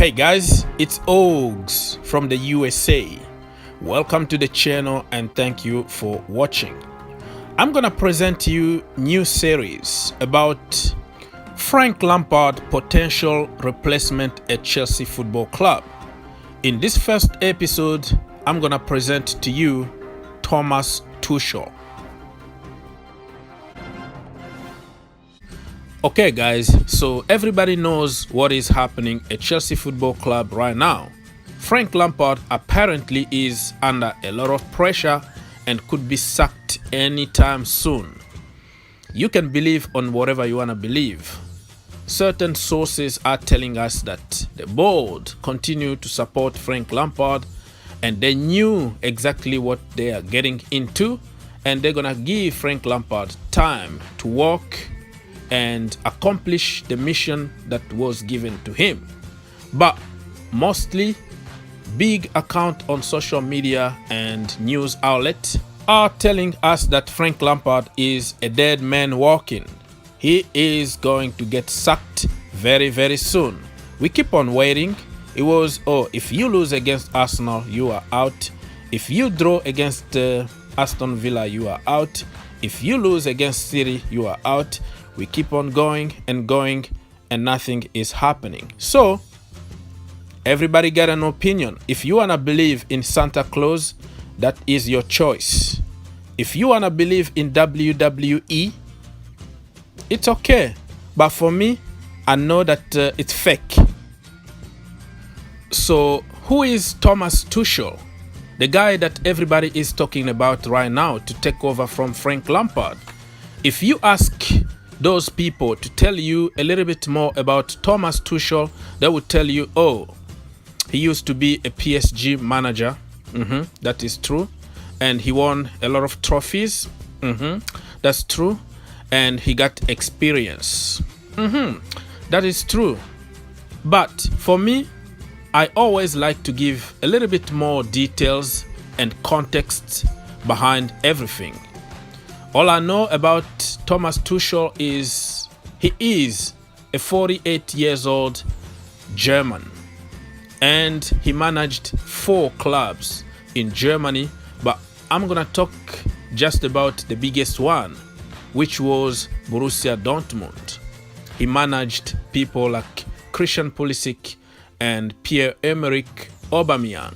Hey guys, it's Ogs from the USA. Welcome to the channel and thank you for watching. I'm gonna present you new series about Frank Lampard potential replacement at Chelsea Football Club. In this first episode, I'm gonna present to you Thomas Tuchel. Okay guys, so everybody knows what is happening at Chelsea Football Club right now. Frank Lampard apparently is under a lot of pressure and could be sacked anytime soon. You can believe on whatever you want to believe. Certain sources are telling us that the board continue to support Frank Lampard and they knew exactly what they are getting into, and they're gonna give Frank Lampard time to work and accomplish the mission that was given to him. But mostly big account on social media and news outlets are telling us that Frank Lampard is a dead man walking. He is going to get sacked very soon. We keep on waiting. It was, if you lose against Arsenal, you are out. If you draw against Aston Villa, you are out. If you lose against City, you are out. We keep on going and nothing is happening. So everybody got an opinion. If you wanna believe in Santa Claus, that is your choice. If you wanna believe in WWE, it's okay. But for me, I know that it's fake. So who is Thomas Tuchel? The guy that everybody is talking about right now to take over from Frank Lampard. If you ask those people to tell you a little bit more about Thomas Tuchel, they would tell you, he used to be a PSG manager. That is true. And he won a lot of trophies. That's true. And he got experience. That is true. But for me, I always like to give a little bit more details and context behind everything. All I know about Thomas Tuchel is he is a 48 years old German, and he managed 4 clubs in Germany, but I'm gonna talk just about the biggest one, which was Borussia Dortmund. He managed people like Christian Pulisic and Pierre-Emerick Aubameyang.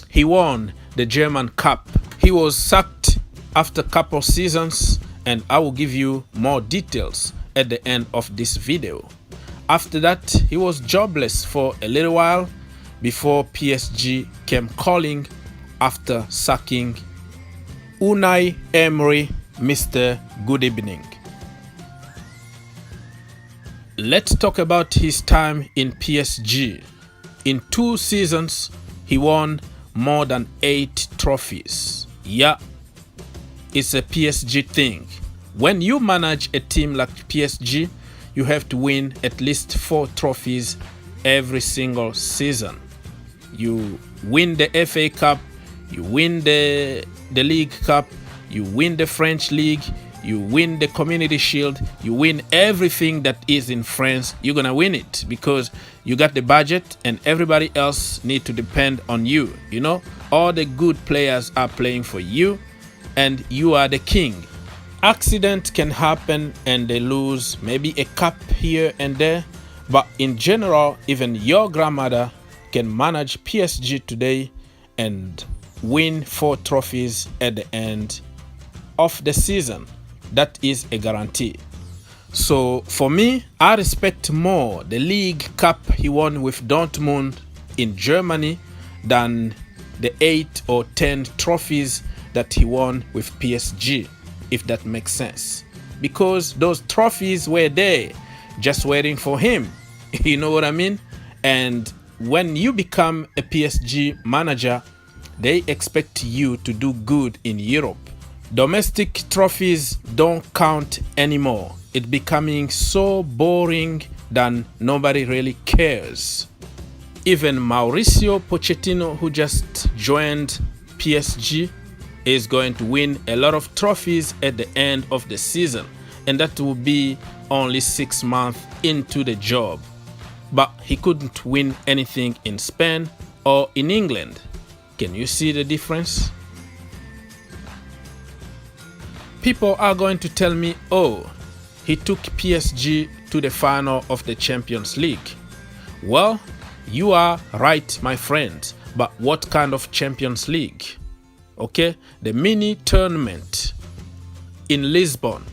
He won the German Cup. He was sacked after a couple seasons, and I will give you more details at the end of this video. After that, he was jobless for a little while before PSG came calling after sacking Unai Emery, Mr. Good Evening. Let's talk about his time in PSG. In 2 seasons, he won more than 8 trophies. Yeah, it's a PSG thing. When you manage a team like PSG, you have to win at least 4 trophies every single season. You win the FA Cup, you win the League Cup, you win the French League, you win the Community Shield, you win everything that is in France. You're gonna win it because you got the budget and everybody else need to depend on you. You know, all the good players are playing for you and you are the king. Accident can happen and they lose maybe a cup here and there, but in general, even your grandmother can manage PSG today and win 4 trophies at the end of the season. That is a guarantee. So for me, I respect more the League Cup he won with Dortmund in Germany than the 8 or 10 trophies that he won with PSG, if that makes sense. Because those trophies were there just waiting for him. You know what I mean? And when you become a PSG manager, they expect you to do good in Europe. Domestic trophies don't count anymore. It's becoming so boring that nobody really cares. Even Mauricio Pochettino, who just joined PSG, is going to win a lot of trophies at the end of the season, and that will be only 6 months into the job. but he couldn't win anything in Spain or in England. Can you see the difference? People are going to tell me, oh, he took PSG to the final of the Champions League. Well, you are right, my friend, but what kind of Champions League? Okay, the mini tournament in Lisbon.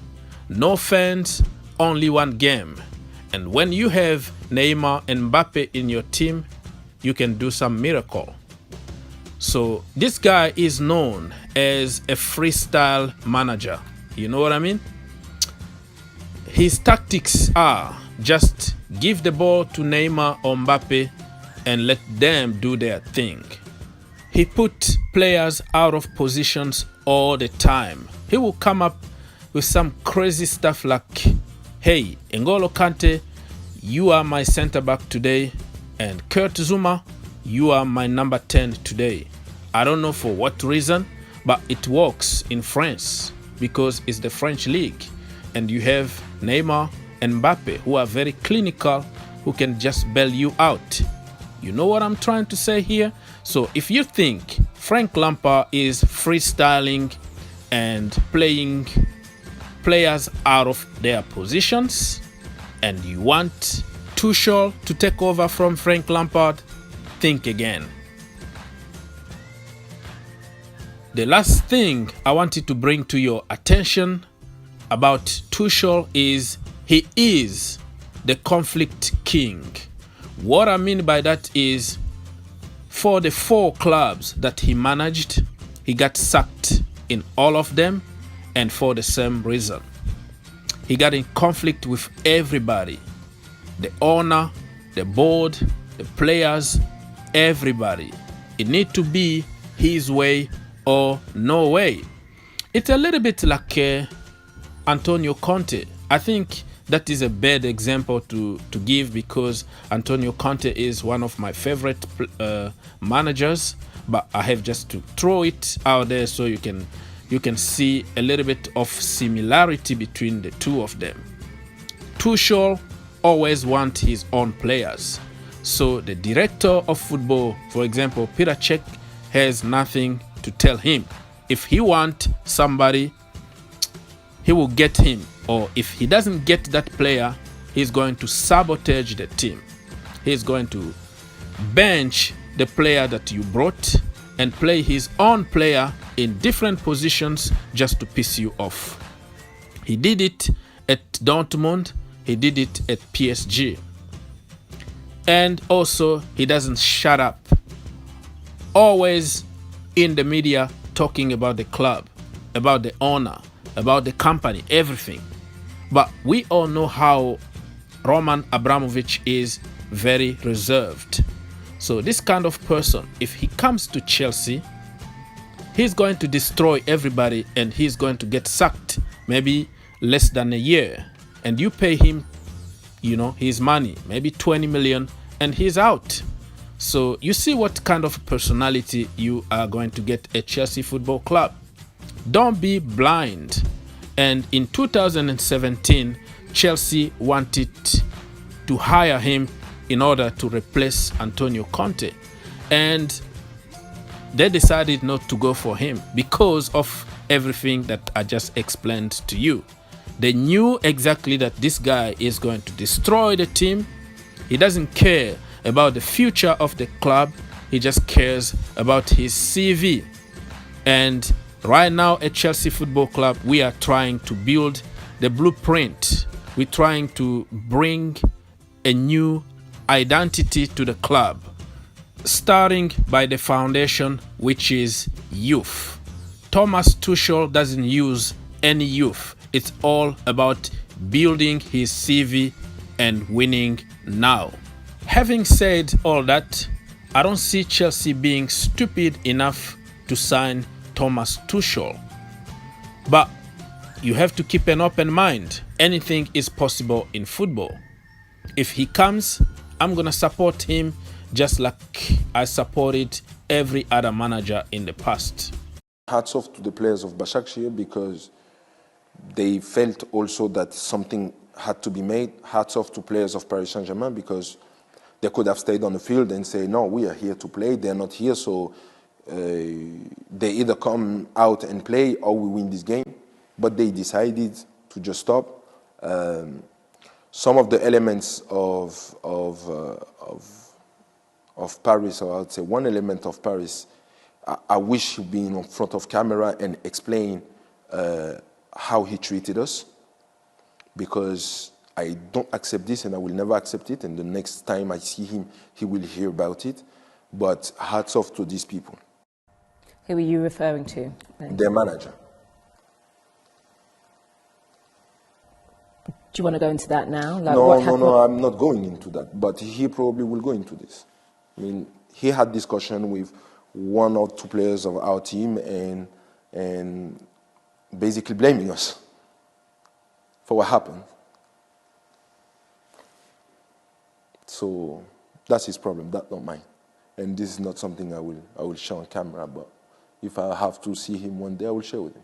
No fans, only one game. And when you have Neymar and Mbappe in your team, you can do some miracle. So this guy is known as a freestyle manager. You know what I mean? His tactics are just give the ball to Neymar or Mbappe and let them do their thing. He put players out of positions all the time. He will come up with some crazy stuff like, hey, N'Golo Kante, you are my center back today, and Kurt Zuma, you are my number 10 today. I don't know for what reason, but it works in France because it's the French league, and you have Neymar and Mbappe who are very clinical, who can just bail you out. You know what I'm trying to say here? So if you think Frank Lampard is freestyling and playing players out of their positions, and you want Tuchel to take over from Frank Lampard, think again. The last thing I wanted to bring to your attention about Tuchel is he is the conflict king. What I mean by that is, for the 4 clubs that he managed, he got sacked in all of them, and for the same reason. He got in conflict with everybody. The owner, the board, the players, everybody. It needs to be his way or no way. It's a little bit like Antonio Conte. I think that is a bad example to give because Antonio Conte is one of my favorite managers, but I have just to throw it out there so you can see a little bit of similarity between the two of them. Tuchel always wants his own players. So the director of football, for example, Peter Cech, has nothing to tell him. If he wants somebody, he will get him. Or if he doesn't get that player, he's going to sabotage the team. He's going to bench the player that you brought and play his own player in different positions just to piss you off. He did it at Dortmund. He did it at PSG. And also, he doesn't shut up. Always in the media talking about the club, about the owner, about the company, everything. But we all know how Roman Abramovich is very reserved. So this kind of person, if he comes to Chelsea, he's going to destroy everybody and he's going to get sacked maybe less than a year. And you pay him, his money, maybe 20 million, and he's out. So you see what kind of personality you are going to get at Chelsea Football Club. Don't be blind. And in 2017, Chelsea wanted to hire him in order to replace Antonio Conte. And they decided not to go for him because of everything that I just explained to you. They knew exactly that this guy is going to destroy the team. He doesn't care about the future of the club. He just cares about his CV. And right now at Chelsea Football Club, we are trying to build the blueprint. We're trying to bring a new identity to the club, starting by the foundation, which is youth. Thomas Tuchel doesn't use any youth. It's all about building his CV and winning now. Having said all that, I don't see Chelsea being stupid enough to sign Thomas Tuchel. But you have to keep an open mind. Anything is possible in football. If he comes, I'm going to support him just like I supported every other manager in the past. Hats off to the players of Başakşehir because they felt also that something had to be made. Hats off to players of Paris Saint-Germain because They could have stayed on the field and say, no, we are here to play. They're not here, so they either come out and play or we win this game. But they decided to just stop. Some of the elements of Paris, or I'd say one element of Paris, I wish he'd been in front of camera and explain how he treated us, because I don't accept this and I will never accept it, and the next time I see him, he will hear about it. But hats off to these people. Who are you referring to? Their manager. Do you want to go into that now? Like, no, I'm not going into that, but he probably will go into this. I mean, he had discussion with one or two players of our team and basically blaming us for what happened. So that's his problem, that's not mine. And this is not something I will share on camera, but if I have to see him one day, I will share with him.